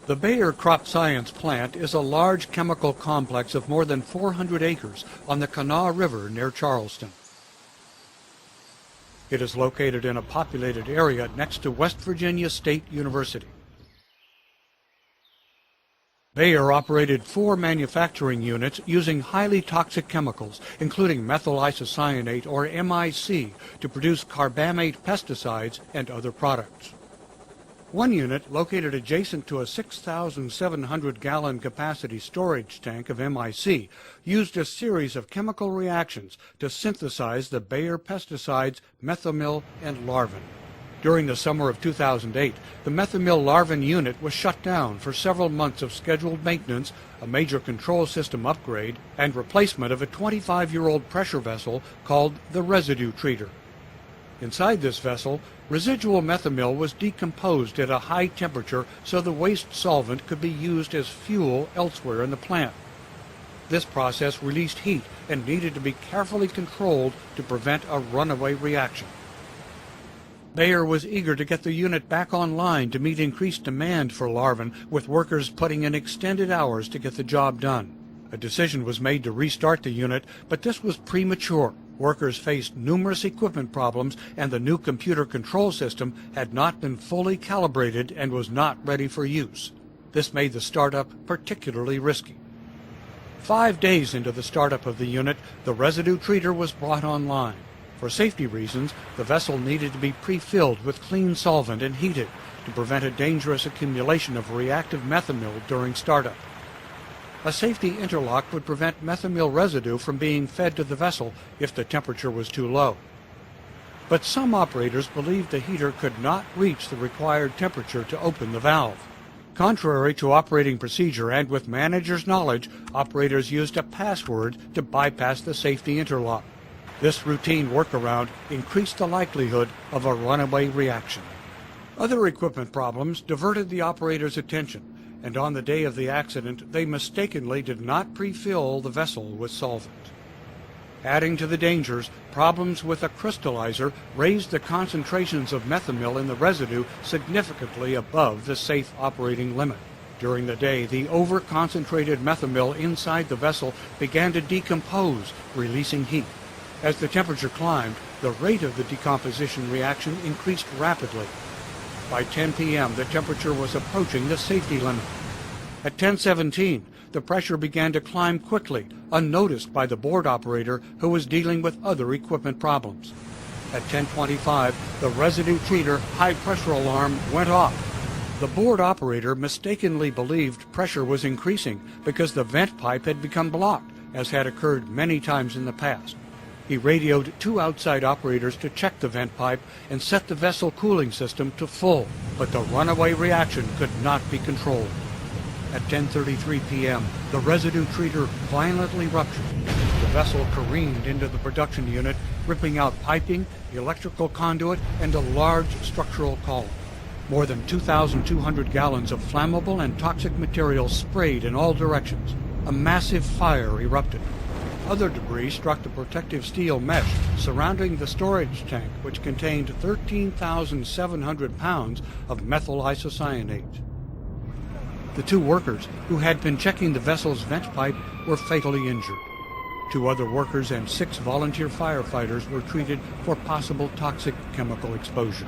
The Bayer Crop Science plant is a large chemical complex of more than 400 acres on the Kanawha River near Charleston. It is located in a populated area next to West Virginia State University. Bayer operated 4 manufacturing units using highly toxic chemicals, including methyl isocyanate, or MIC, to produce carbamate pesticides and other products. One unit, located adjacent to a 6,700-gallon capacity storage tank of MIC, used a series of chemical reactions to synthesize the Bayer pesticides methomyl and larvin. During the summer of 2008, the methomyl larvin unit was shut down for several months of scheduled maintenance, a major control system upgrade, and replacement of a 25-year-old pressure vessel called the residue treater. Inside this vessel, residual methomyl was decomposed at a high temperature so the waste solvent could be used as fuel elsewhere in the plant. This process released heat and needed to be carefully controlled to prevent a runaway reaction. Bayer was eager to get the unit back online to meet increased demand for larvin, with workers putting in extended hours to get the job done. A decision was made to restart the unit, but this was premature. Workers faced numerous equipment problems, and the new computer control system had not been fully calibrated and was not ready for use. This made the startup particularly risky. 5 days into the startup of the unit, the residue treater was brought online. For safety reasons, the vessel needed to be pre-filled with clean solvent and heated to prevent a dangerous accumulation of reactive methomyl during startup. A safety interlock would prevent methomyl residue from being fed to the vessel if the temperature was too low. But some operators believed the heater could not reach the required temperature to open the valve. Contrary to operating procedure and with manager's knowledge, operators used a password to bypass the safety interlock. This routine workaround increased the likelihood of a runaway reaction. Other equipment problems diverted the operator's attention, and on the day of the accident, they mistakenly did not pre-fill the vessel with solvent. Adding to the dangers, problems with a crystallizer raised the concentrations of methomyl in the residue significantly above the safe operating limit. During the day, the over-concentrated methomyl inside the vessel began to decompose, releasing heat. As the temperature climbed, the rate of the decomposition reaction increased rapidly. By 10 p.m., the temperature was approaching the safety limit. At 10:17, the pressure began to climb quickly, unnoticed by the board operator who was dealing with other equipment problems. At 10:25, the residue treater high-pressure alarm went off. The board operator mistakenly believed pressure was increasing because the vent pipe had become blocked, as had occurred many times in the past. He radioed 2 outside operators to check the vent pipe and set the vessel cooling system to full, but the runaway reaction could not be controlled. At 10:33 p.m., the residue treater violently ruptured. The vessel careened into the production unit, ripping out piping, electrical conduit, and a large structural column. More than 2,200 gallons of flammable and toxic material sprayed in all directions. A massive fire erupted. Other debris struck the protective steel mesh surrounding the storage tank, which contained 13,700 pounds of methyl isocyanate. The 2 workers who had been checking the vessel's vent pipe were fatally injured. 2 other workers and 6 volunteer firefighters were treated for possible toxic chemical exposure.